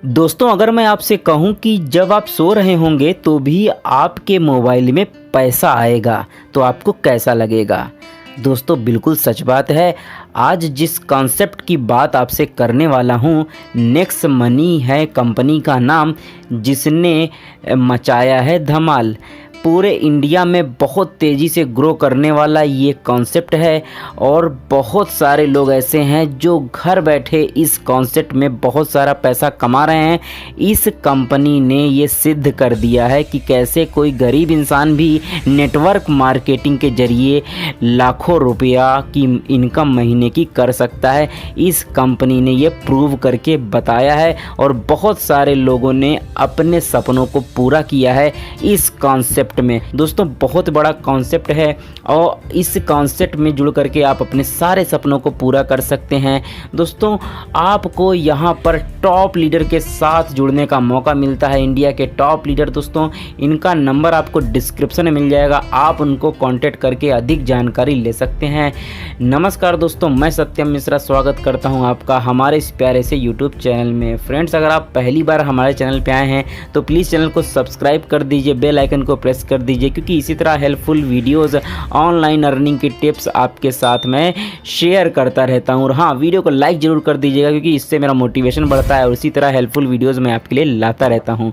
दोस्तों अगर मैं आपसे कहूं कि जब आप सो रहे होंगे तो भी आपके मोबाइल में पैसा आएगा तो आपको कैसा लगेगा। दोस्तों बिल्कुल सच बात है। आज जिस कॉन्सेप्ट की बात आपसे करने वाला हूं, नेक्स्ट मनी है कंपनी का नाम, जिसने मचाया है धमाल। पूरे इंडिया में बहुत तेज़ी से ग्रो करने वाला ये कॉन्सेप्ट है और बहुत सारे लोग ऐसे हैं जो घर बैठे इस कॉन्सेप्ट में बहुत सारा पैसा कमा रहे हैं। इस कंपनी ने ये सिद्ध कर दिया है कि कैसे कोई गरीब इंसान भी नेटवर्क मार्केटिंग के ज़रिए लाखों रुपया की इनकम महीने की कर सकता है। इस कंपनी ने ये प्रूव करके बताया है और बहुत सारे लोगों ने अपने सपनों को पूरा किया है इस कॉन्सेप्ट में। दोस्तों बहुत बड़ा कॉन्सेप्ट है और इस कॉन्सेप्ट में जुड़ करके आप अपने सारे सपनों को पूरा कर सकते हैं। दोस्तों आपको यहाँ पर टॉप लीडर के साथ जुड़ने का मौका मिलता है, इंडिया के टॉप लीडर। दोस्तों इनका नंबर आपको डिस्क्रिप्शन में मिल जाएगा, आप उनको कांटेक्ट करके अधिक जानकारी ले सकते हैं। नमस्कार दोस्तों, मैं सत्यम मिश्रा स्वागत करता हूँ आपका हमारे इस प्यारे से यूट्यूब चैनल में। फ्रेंड्स अगर आप पहली बार हमारे चैनल पे आए हैं तो प्लीज़ चैनल को सब्सक्राइब कर दीजिए, बेल आइकन को प्रेस कर दीजिए, क्योंकि इसी तरह हेल्पफुल वीडियोस, ऑनलाइन अर्निंग की टिप्स आपके साथ मैं शेयर करता रहता हूं। और हाँ, वीडियो को लाइक ज़रूर कर दीजिएगा क्योंकि इससे मेरा मोटिवेशन बढ़ता है और इसी तरह हेल्पफुल वीडियोस मैं आपके लिए लाता रहता हूं।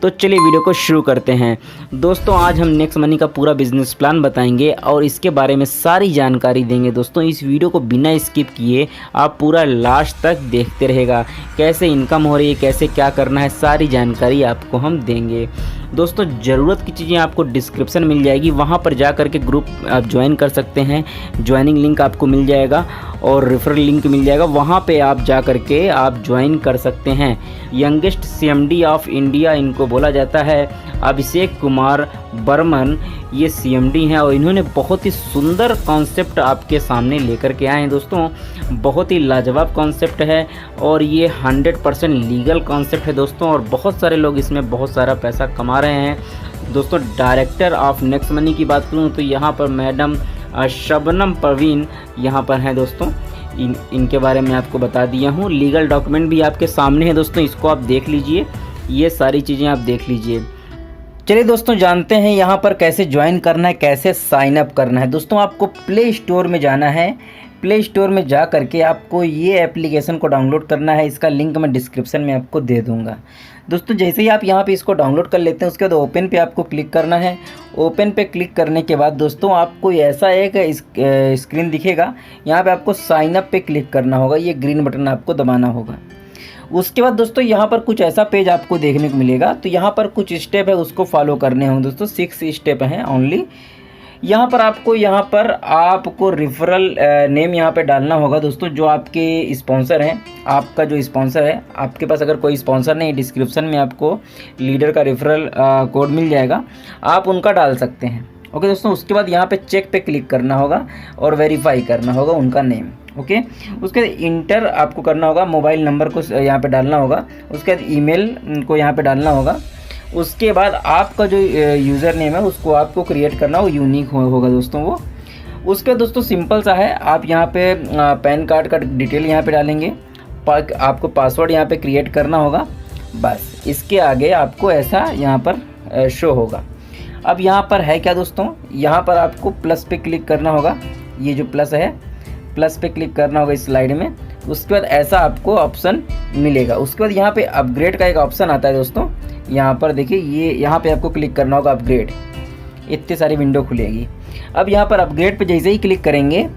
तो चलिए वीडियो को शुरू करते हैं। दोस्तों आज हम नेक्स्ट मनी का पूरा बिजनेस प्लान बताएंगे और इसके बारे में सारी जानकारी देंगे। दोस्तों इस वीडियो को बिना स्किप किए आप पूरा लास्ट तक देखते रहेगा, कैसे इनकम हो रही है, कैसे क्या करना है, सारी जानकारी आपको हम देंगे। दोस्तों ज़रूरत की चीज़ें आपको डिस्क्रिप्शन मिल जाएगी, वहाँ पर जा कर के ग्रुप आप ज्वाइन कर सकते हैं। ज्वाइनिंग लिंक आपको मिल जाएगा और रेफरल लिंक मिल जाएगा, वहाँ पे आप जा कर के आप ज्वाइन कर सकते हैं। यंगेस्ट सीएमडी ऑफ इंडिया इनको बोला जाता है, अभिषेक कुमार बर्मन ये सीएमडी हैं और इन्होंने बहुत ही सुंदर कॉन्सेप्ट आपके सामने लेकर के आए हैं। दोस्तों बहुत ही लाजवाब कॉन्सेप्ट है और ये 100% लीगल कॉन्सेप्ट है दोस्तों, और बहुत सारे लोग इसमें बहुत सारा पैसा कमा रहे हैं। दोस्तों डायरेक्टर ऑफ नेक्स्ट मनी की बात करूं तो यहाँ पर मैडम शबनम परवीन यहाँ पर हैं। दोस्तों इनके बारे में आपको बता दिया हूँ। लीगल डॉक्यूमेंट भी आपके सामने है दोस्तों, इसको आप देख लीजिए, ये सारी चीज़ें आप देख लीजिए। चलिए दोस्तों जानते हैं यहाँ पर कैसे ज्वाइन करना है, कैसे साइन अप करना है। दोस्तों आपको प्ले स्टोर में जाना है, प्ले स्टोर में जा करके आपको ये एप्लीकेशन को डाउनलोड करना है। इसका लिंक मैं डिस्क्रिप्शन में आपको दे दूंगा। दोस्तों जैसे ही आप यहाँ पे इसको डाउनलोड कर लेते हैं उसके बाद ओपन पे आपको क्लिक करना है। ओपन पे क्लिक करने के बाद दोस्तों आपको ऐसा एक स्क्रीन दिखेगा, यहाँ पे आपको साइन अप पे क्लिक करना होगा, ये ग्रीन बटन आपको दबाना होगा। उसके बाद दोस्तों यहाँ पर कुछ ऐसा पेज आपको देखने को मिलेगा, तो यहाँ पर कुछ स्टेप है उसको फॉलो करने होंगे। दोस्तों 6 स्टेप हैं ओनली। यहाँ पर आपको रेफरल नेम यहाँ पे डालना होगा। दोस्तों जो आपके स्पॉन्सर हैं, आपका जो स्पॉन्सर है, आपके पास अगर कोई स्पॉन्सर नहीं, डिस्क्रिप्शन में आपको लीडर का रेफरल कोड मिल जाएगा, आप उनका डाल सकते हैं। ओके दोस्तों, उसके बाद यहाँ पे चेक पे क्लिक करना होगा और वेरीफाई करना होगा उनका नेम। ओके उसके बाद इंटर आपको करना होगा, मोबाइल नंबर को यहाँ पे डालना होगा, उसके बाद ईमेल को यहाँ पे डालना होगा। उसके बाद आपका जो यूज़र नेम है उसको आपको क्रिएट करना हो, यूनिक होगा दोस्तों वो। उसके बाद दोस्तों सिंपल सा है, आप यहाँ पे पैन कार्ड का डिटेल यहाँ पे डालेंगे, आपको पासवर्ड यहाँ पे क्रिएट करना होगा, बस इसके आगे आपको ऐसा यहाँ पर शो होगा। अब यहाँ पर है क्या दोस्तों, यहाँ पर आपको प्लस पे क्लिक करना होगा, ये जो प्लस है प्लस पे क्लिक करना होगा इस स्लाइड में। उसके बाद ऐसा आपको ऑप्शन मिलेगा। उसके बाद यहाँ पे अपग्रेड का एक ऑप्शन आता है दोस्तों, यहाँ पर देखिए, ये यहाँ पे आपको क्लिक करना होगा अपग्रेड, इतनी सारी विंडो खुलेगी। अब यहाँ पर अपग्रेड पे जैसे ही क्लिक करेंगे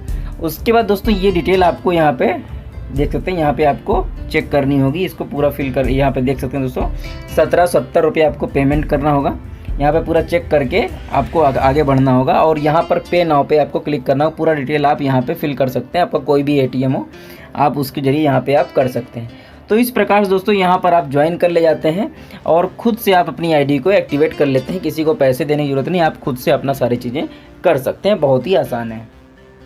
उसके बाद दोस्तों ये डिटेल आपको यहाँ पे देख सकते हैं, यहाँ पे आपको चेक करनी होगी, इसको पूरा फिल कर, यहाँ पे देख सकते हैं दोस्तों 1770 रुपये आपको पेमेंट करना होगा। यहाँ पे पूरा चेक करके आपको आगे बढ़ना होगा और यहाँ पर पे नाउ पे आपको क्लिक करना होगा। पूरा डिटेल आप यहाँ पे फिल कर सकते हैं, आपका कोई भी एटीएम हो आप उसके ज़रिए यहाँ पे आप कर सकते हैं। तो इस प्रकार से दोस्तों यहाँ पर आप ज्वाइन कर ले जाते हैं और ख़ुद से आप अपनी आईडी को एक्टिवेट कर लेते हैं, किसी को पैसे देने की ज़रूरत नहीं, आप खुद से अपना सारी चीज़ें कर सकते हैं, बहुत ही आसान है।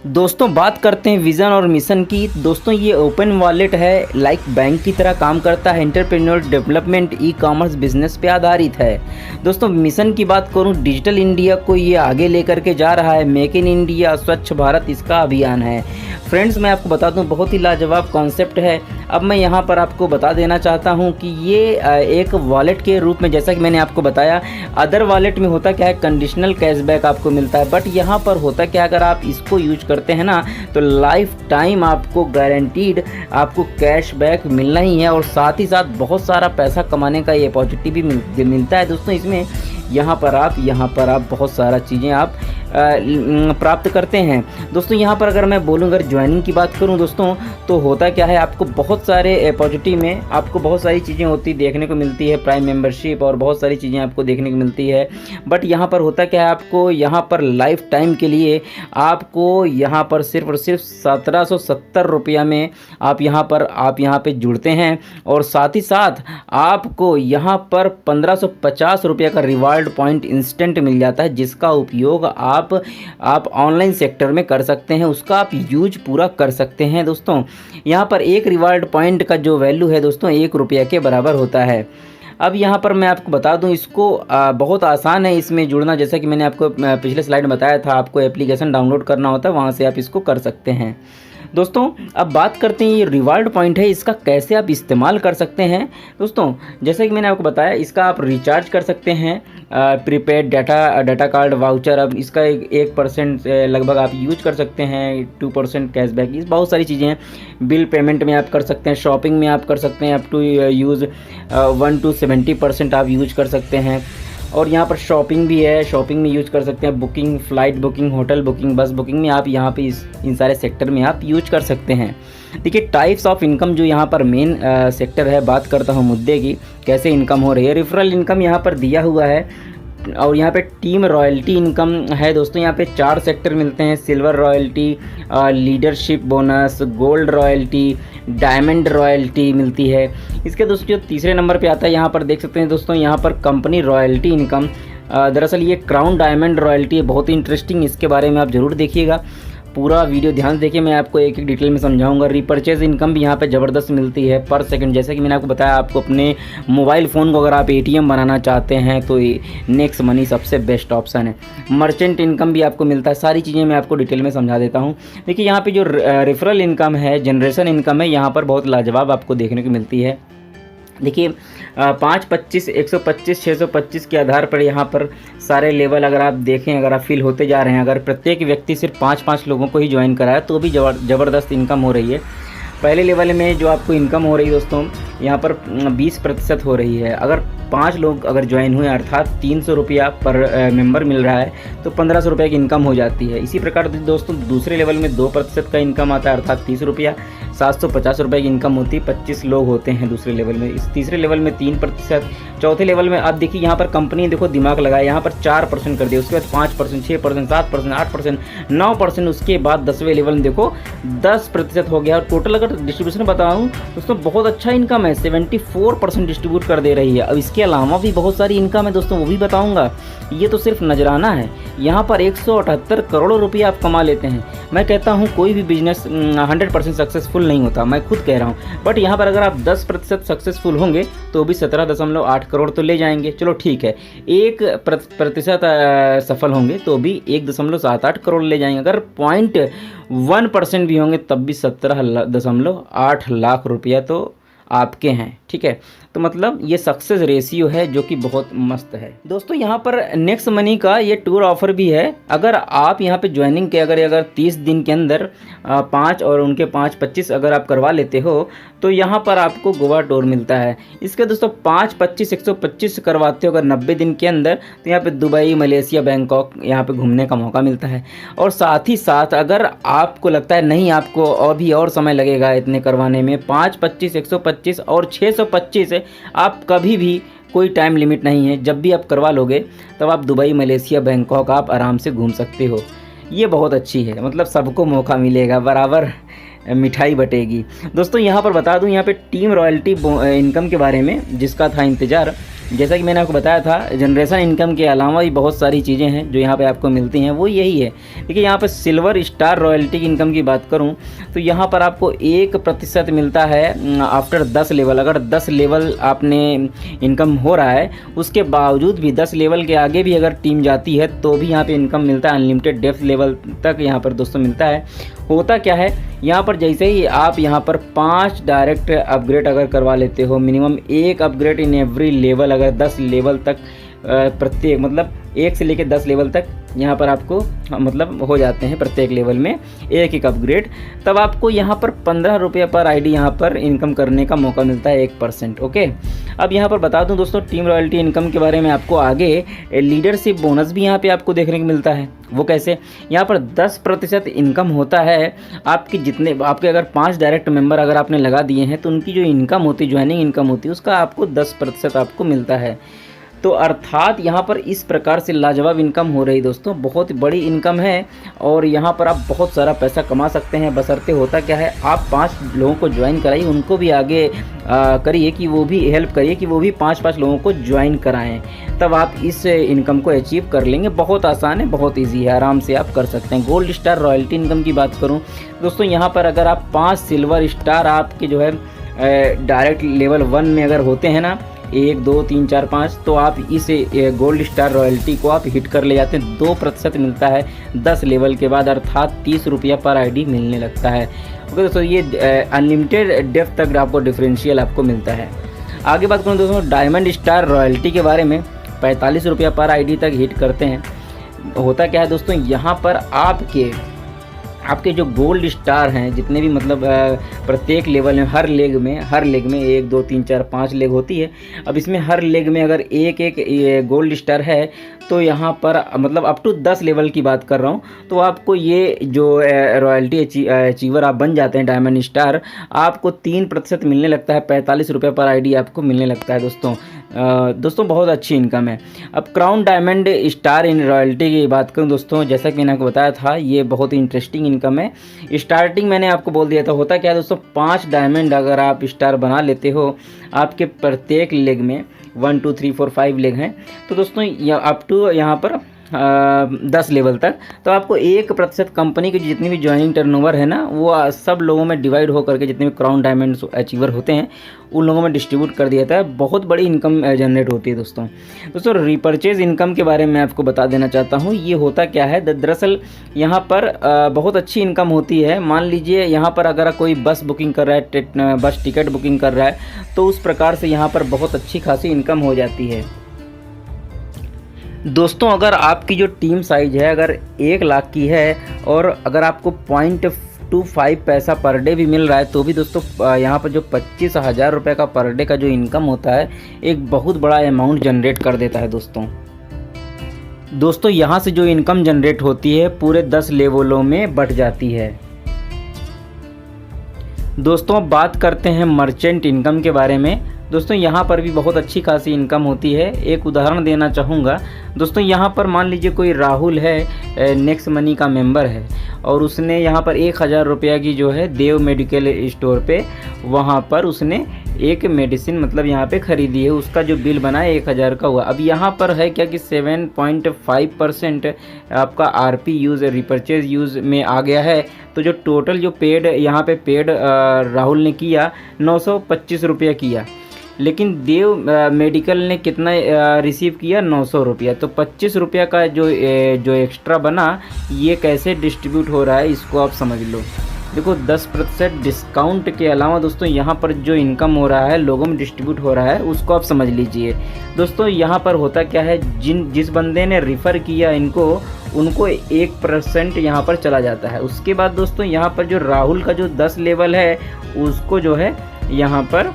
दोस्तों बात करते हैं विज़न और मिशन की। दोस्तों ये ओपन वॉलेट है, लाइक बैंक की तरह काम करता है, entrepreneur development e commerce business पे आधारित है। दोस्तों मिशन की बात करूं, डिजिटल इंडिया को ये आगे लेकर के जा रहा है, मेक इन इंडिया, स्वच्छ भारत इसका अभियान है। फ्रेंड्स मैं आपको बता दूं बहुत ही लाजवाब कॉन्सेप्ट है। अब मैं यहाँ पर आपको बता देना चाहता हूँ कि ये एक वॉलेट के रूप में, जैसा कि मैंने आपको बताया, अदर वॉलेट में होता क्या है कंडीशनल कैशबैक आपको मिलता है, बट यहाँ पर होता क्या, अगर आप इसको यूज करते हैं ना तो लाइफ टाइम आपको गारंटीड आपको कैशबैक मिलना ही है, और साथ ही साथ बहुत सारा पैसा कमाने का ये अपॉर्चुनिटी भी मिलता है दोस्तों। इसमें यहाँ पर आप बहुत सारा चीज़ें आप प्राप्त करते हैं दोस्तों। यहाँ पर अगर मैं बोलूँ, अगर ज्वाइनिंग की बात करूँ दोस्तों, तो होता क्या है, आपको बहुत सारे अपॉर्चुनिटी में आपको बहुत सारी चीज़ें होती देखने को मिलती है, प्राइम मेंबरशिप और बहुत सारी चीज़ें आपको देखने को मिलती है। बट यहाँ पर होता क्या है, आपको यहाँ पर लाइफ टाइम के लिए आपको यहाँ पर सिर्फ और सिर्फ 1770 रुपया में आप यहाँ पे जुड़ते हैं, और साथ ही साथ आपको यहाँ पर 1550 रुपया का रिवार्ड पॉइंट इंस्टेंट मिल जाता है, जिसका उपयोग आप ऑनलाइन सेक्टर में कर सकते हैं, उसका आप यूज पूरा कर सकते हैं दोस्तों। यहाँ पर एक रिवार्ड पॉइंट का जो वैल्यू है दोस्तों 1 रुपया के बराबर होता है। अब यहाँ पर मैं आपको बता दूँ, इसको बहुत आसान है इसमें जुड़ना, जैसा कि मैंने आपको पिछले स्लाइड में बताया था, आपको एप्लीकेशन डाउनलोड करना होता है, वहाँ से आप इसको कर सकते हैं दोस्तों। अब बात करते हैं ये रिवार्ड पॉइंट है, इसका कैसे आप इस्तेमाल कर सकते हैं दोस्तों। जैसे कि मैंने आपको बताया, इसका आप रिचार्ज कर सकते हैं, प्रीपेड डाटा कार्ड वाउचर, अब इसका 1% लगभग आप यूज कर सकते हैं, 2% कैशबैक, इस बहुत सारी चीज़ें हैं। बिल पेमेंट में आप कर सकते हैं, शॉपिंग में आप कर सकते हैं, अप टू यूज़ 1 to 70% आप यूज कर सकते हैं। और यहाँ पर शॉपिंग भी है, शॉपिंग में यूज कर सकते हैं, booking, flight booking, hotel booking, बस बुकिंग में आप यहाँ पे इन सारे सेक्टर में आप यूज कर सकते हैं। देखिए टाइप्स ऑफ इनकम जो यहाँ पर मेन सेक्टर है, बात करता हूँ मुद्दे की, कैसे इनकम हो रही है। रेफरल इनकम यहाँ पर दिया हुआ है, और यहाँ पे टीम रॉयल्टी इनकम है दोस्तों। यहाँ पे 4 सेक्टर मिलते हैं, silver royalty, leadership bonus, gold royalty, diamond royalty मिलती है। इसके दोस्तों जो तीसरे नंबर पे आता है, यहाँ पर देख सकते हैं दोस्तों, यहाँ पर कंपनी रॉयल्टी इनकम, दरअसल ये क्राउन डायमंड रॉयल्टी है, बहुत ही इंटरेस्टिंग, इसके बारे में आप ज़रूर देखिएगा, पूरा वीडियो ध्यान से देखिए, मैं आपको एक एक डिटेल में समझाऊंगा। रिपर्चेज इनकम भी यहाँ पे ज़बरदस्त मिलती है पर सेकंड, जैसे कि मैंने आपको बताया, आपको अपने मोबाइल फ़ोन को अगर आप ATM बनाना चाहते हैं तो नेक्स्ट मनी सबसे बेस्ट ऑप्शन है। मर्चेंट इनकम भी आपको मिलता है, सारी चीज़ें मैं आपको डिटेल में समझा देता हूँ। देखिए यहाँ पर जो रेफरल इनकम है, जनरेशन इनकम है, यहाँ पर बहुत लाजवाब आपको देखने को मिलती है। देखिए 5, 25, 125, 625 के आधार पर यहाँ पर सारे लेवल अगर आप देखें, अगर आप फिल होते जा रहे हैं, अगर प्रत्येक व्यक्ति सिर्फ 5-5 लोगों को ही ज्वाइन कराए तो भी ज़बरदस्त इनकम हो रही है। पहले लेवल में जो आपको इनकम हो रही है दोस्तों, यहाँ पर 20% हो रही है। अगर 5 लोग अगर ज्वाइन हुए, अर्थात 300 रुपया पर मेंबर मिल रहा है, तो 1500 रुपये की इनकम हो जाती है। इसी प्रकार दोस्तों दूसरे लेवल में 2% का इनकम आता है, अर्थात 30 रुपया, 750 रुपये की इनकम होती है। 25 लोग होते हैं दूसरे लेवल में। इस तीसरे लेवल में 3%, चौथे लेवल में आप देखिए यहाँ पर कंपनी देखो दिमाग लगाए, यहाँ पर 4% कर दिया, उसके बाद 5%, 6%, 7%, 8%, 9%, उसके बाद 10वें लेवल में देखो 10% हो गया। और टोटल अगर डिस्ट्रीब्यूशन बताऊँ दोस्तों, बहुत अच्छा इनकम है, 74% डिस्ट्रीब्यूट कर दे रही है। अब इसके अलावा भी बहुत सारी इनकम है दोस्तों, वो भी बताऊँगा, ये तो सिर्फ नजराना है। यहाँ पर 178 करोड़ रुपये आप कमा लेते हैं। मैं कहता हूँ कोई भी बिजनेस 100% सक्सेसफुल नहीं होता, मैं खुद कह रहा हूँ, बट यहाँ पर अगर आप 10% सक्सेसफुल होंगे तो भी 17.8 करोड़ तो ले जाएंगे। चलो ठीक है, 1% सफल होंगे तो भी 1.78 करोड़ ले जाएंगे। अगर 0.1% भी होंगे तब भी 17.8 लाख रुपया तो आपके हैं। ठीक है, तो मतलब ये सक्सेस रेशियो है जो कि बहुत मस्त है दोस्तों। यहाँ पर नेक्स्ट मनी का ये टूर ऑफर भी है। अगर आप यहाँ पे ज्वाइनिंग के अगर 30 दिन के अंदर 5 और उनके 5, 25 अगर आप करवा लेते हो तो यहाँ पर आपको गोवा टूर मिलता है। इसके दोस्तों 5, 25, 125 करवाते हो अगर 90 दिन के अंदर, तो यहाँ पे दुबई, मलेशिया, बैंकॉक यहाँ पे घूमने का मौका मिलता है। और साथ ही साथ अगर आपको लगता है नहीं आपको और समय लगेगा इतने करवाने में, 5, 25, 125 और 625 आप कभी भी, कोई टाइम लिमिट नहीं है, जब भी आप करवा लोगे तब आप दुबई, मलेशिया, बैंकॉक आप आराम से घूम सकते हो। ये बहुत अच्छी है, मतलब सबको मौका मिलेगा, बराबर मिठाई बटेगी दोस्तों। यहाँ पर बता दूँ, यहाँ पे टीम रॉयल्टी इनकम के बारे में जिसका था इंतज़ार, जैसा कि मैंने आपको बताया था, जनरेशन इनकम के अलावा भी बहुत सारी चीज़ें हैं जो यहाँ पे आपको मिलती हैं, वो यही है। देखिए यहाँ पे सिल्वर स्टार रॉयल्टी की इनकम की बात करूँ तो यहाँ पर आपको 1% मिलता है आफ्टर 10 लेवल। अगर 10 लेवल आपने इनकम हो रहा है, उसके बावजूद भी 10 लेवल के आगे भी अगर टीम जाती है तो भी यहाँ पर इनकम मिलता है, अनलिमिटेड डेप्थ लेवल तक यहाँ पर दोस्तों मिलता है। होता क्या है, यहाँ पर जैसे ही आप यहाँ पर 5 डायरेक्ट अपग्रेड अगर करवा लेते हो, minimum 1 upgrade in every level, अगर 10 लेवल तक प्रत्येक मतलब 1 से लेकर 10 लेवल तक यहाँ पर आपको मतलब हो जाते हैं प्रत्येक लेवल में एक अपग्रेड, तब आपको यहाँ पर 15 रुपये पर आईडी यहाँ पर इनकम करने का मौका मिलता है 1%। ओके, अब यहाँ पर बता दूं दोस्तों टीम रॉयल्टी इनकम के बारे में आपको, आगे लीडरशिप बोनस भी यहाँ पे आपको देखने को मिलता है। वो कैसे, यहाँ पर 10% इनकम होता है आपकी, जितने आपके अगर 5 डायरेक्ट मेंबर अगर आपने लगा दिए हैं तो उनकी जो इनकम होती है, ज्वाइनिंग इनकम होती है, उसका आपको 10% आपको मिलता है। तो अर्थात यहाँ पर इस प्रकार से लाजवाब इनकम हो रही दोस्तों, बहुत बड़ी इनकम है और यहाँ पर आप बहुत सारा पैसा कमा सकते हैं। बशर्ते होता क्या है, आप 5 लोगों को ज्वाइन कराइए, उनको भी आगे करिए कि वो भी हेल्प करिए कि वो भी 5-5 लोगों को ज्वाइन कराएं, तब आप इस इनकम को अचीव कर लेंगे। बहुत आसान है, बहुत ईजी है, आराम से आप कर सकते हैं। गोल्ड स्टार रॉयल्टी इनकम की बात करूँ दोस्तों, यहाँ पर अगर आप 5 सिल्वर स्टार आपके जो है डायरेक्ट लेवल 1 में अगर होते हैं ना, 1 2 3 4 5, तो आप इस गोल्ड स्टार रॉयल्टी को आप हिट कर ले जाते हैं। 2% मिलता है 10 लेवल के बाद, अर्थात 30 रुपया पर आईडी मिलने लगता है। ओके दोस्तों, ये अनलिमिटेड डेप्थ तक आपको डिफरेंशियल आपको मिलता है। आगे बात करूँ दोस्तों डायमंड स्टार रॉयल्टी के बारे में, 45 रुपया पर आईडी तक हिट करते हैं। होता क्या है दोस्तों, यहाँ पर आपके जो गोल्ड स्टार हैं जितने भी मतलब प्रत्येक लेवल में, हर लेग में 1 2 3 4 5 लेग होती है। अब इसमें हर लेग में अगर एक गोल्ड स्टार है तो यहाँ पर मतलब अप टू 10 लेवल की बात कर रहा हूँ, तो आपको ये जो रॉयल्टी अचीवर आप बन जाते हैं डायमंड स्टार, आपको 3% मिलने लगता है। 45 रुपये पर आईडी आपको मिलने लगता है दोस्तों बहुत अच्छी इनकम है। अब crown diamond star in royalty की बात करूं दोस्तों, जैसा कि मैंने आपको बताया था, ये बहुत ही इंटरेस्टिंग इनकम है। स्टार्टिंग मैंने आपको बोल दिया था, होता क्या है दोस्तों, 5 डायमंड अगर आप स्टार बना लेते हो, आपके प्रत्येक लेग में 1 2 3 4 5 लेग हैं, तो दोस्तों अप टू यहाँ पर 10 लेवल तक, तो आपको 1% कंपनी की जितनी भी ज्वाइनिंग टर्नओवर है ना, वो सब लोगों में डिवाइड हो करके जितने भी क्राउन डायमंड अचीवर होते हैं उन लोगों में डिस्ट्रीब्यूट कर दिया जाता है। बहुत बड़ी इनकम जनरेट होती है दोस्तों रिपर्चेज इनकम के बारे में आपको बता देना चाहता हूँ। ये होता क्या है, दरअसल यहाँ पर बहुत अच्छी इनकम होती है। मान लीजिए यहाँ पर अगर कोई बस बुकिंग कर रहा है, बस टिकट बुकिंग कर रहा है, तो उस प्रकार से यहाँ पर बहुत अच्छी खासी इनकम हो जाती है दोस्तों। अगर आपकी जो टीम साइज है अगर 1 लाख की है और अगर आपको 0.25 पैसा पर डे भी मिल रहा है, तो भी दोस्तों यहाँ पर जो 25,000 रुपये का पर डे का जो इनकम होता है, एक बहुत बड़ा अमाउंट जनरेट कर देता है दोस्तों यहाँ से जो इनकम जनरेट होती है पूरे 10 लेवलों में बढ़ जाती है। दोस्तों अब बात करते हैं मर्चेंट इनकम के बारे में। दोस्तों यहाँ पर भी बहुत अच्छी खासी इनकम होती है। एक उदाहरण देना चाहूँगा दोस्तों, यहाँ पर मान लीजिए कोई राहुल है, नेक्स्ट मनी का मेंबर है, और उसने यहाँ पर 1,000 रुपया की जो है देव मेडिकल स्टोर पे वहाँ पर उसने एक मेडिसिन मतलब यहाँ पे ख़रीदी है, उसका जो बिल बना है 1,000 का हुआ। अब यहाँ पर है क्या कि 7.5% आपका आरपी यूज़ रिपर्चेज यूज़ में आ गया है, तो जो टोटल जो पेड यहाँ पे पेड राहुल ने किया 925 रुपया किया, लेकिन देव मेडिकल ने कितना रिसीव किया 900 रुपया। तो 25 रुपया का जो एक्स्ट्रा बना, ये कैसे डिस्ट्रीब्यूट हो रहा है इसको आप समझ लो। देखो 10% डिस्काउंट के अलावा दोस्तों यहाँ पर जो इनकम हो रहा है लोगों में डिस्ट्रीब्यूट हो रहा है, उसको आप समझ लीजिए। दोस्तों यहाँ पर होता क्या है, जिस बंदे ने रेफ़र किया उनको 1% यहाँ पर चला जाता है। उसके बाद दोस्तों यहाँ पर जो राहुल का जो 10 लेवल है उसको जो है यहाँ पर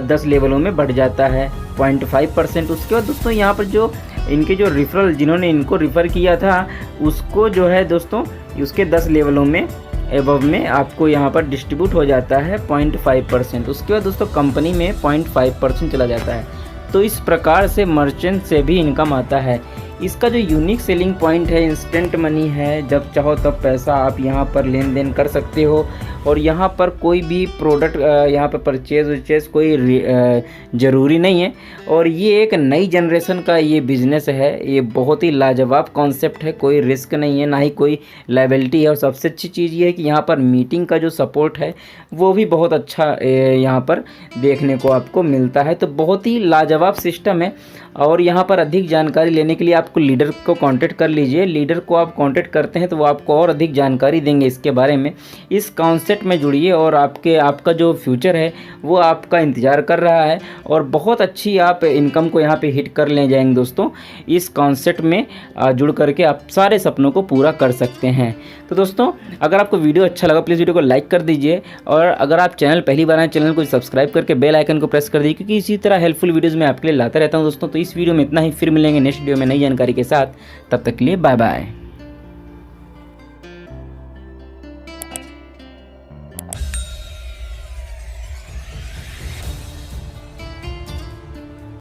10 लेवलों में बढ़ जाता है 0.5%। उसके बाद दोस्तों यहाँ पर जो इनके जो रिफरल जिन्होंने इनको रिफ़र किया था उसको जो है दोस्तों उसके 10 लेवलों में एबव में आपको यहाँ पर डिस्ट्रीब्यूट हो जाता है 0.5%। उसके बाद दोस्तों कंपनी में 0.5% चला जाता है। तो इस प्रकार से मर्चेंट से भी इनकम आता है। इसका जो यूनिक सेलिंग पॉइंट है, इंस्टेंट मनी है, जब चाहो तब पैसा आप यहाँ पर लेन देन कर सकते हो और यहाँ पर कोई भी प्रोडक्ट यहाँ पर परचेज कोई ज़रूरी नहीं है। और ये एक नई जनरेशन का ये बिज़नेस है, ये बहुत ही लाजवाब कॉन्सेप्ट है, कोई रिस्क नहीं है, ना ही कोई लायबिलिटी है। और सबसे अच्छी चीज़ ये है कि यहाँ पर मीटिंग का जो सपोर्ट है वो भी बहुत अच्छा यहाँ पर देखने को आपको मिलता है। तो बहुत ही लाजवाब सिस्टम है। और यहाँ पर अधिक जानकारी लेने के लिए आपको लीडर को कांटेक्ट कर लीजिए। लीडर को आप कांटेक्ट करते हैं तो वो आपको और अधिक जानकारी देंगे इसके बारे में। इस कॉन्सेप्ट में जुड़िए और आपका जो फ्यूचर है वो आपका इंतज़ार कर रहा है और बहुत अच्छी आप इनकम को यहाँ पे हिट कर ले जाएंगे दोस्तों। इस कॉन्सेप्ट में जुड़ करके आप सारे सपनों को पूरा कर सकते हैं। तो दोस्तों, अगर आपको वीडियो अच्छा लगा प्लीज़ वीडियो को लाइक कर दीजिए, और अगर आप चैनल पहली बार आए चैनल को सब्सक्राइब करके बेल आइकन को प्रेस कर दीजिए, क्योंकि इसी तरह हेल्पफुल वीडियोज़ मैं आपके लिए लाता रहता हूँ दोस्तों। तो इस वीडियो में इतना ही, फिर मिलेंगे नेक्स्ट वीडियो में नई जानकारी के साथ। तब तक के लिए बाय बाय।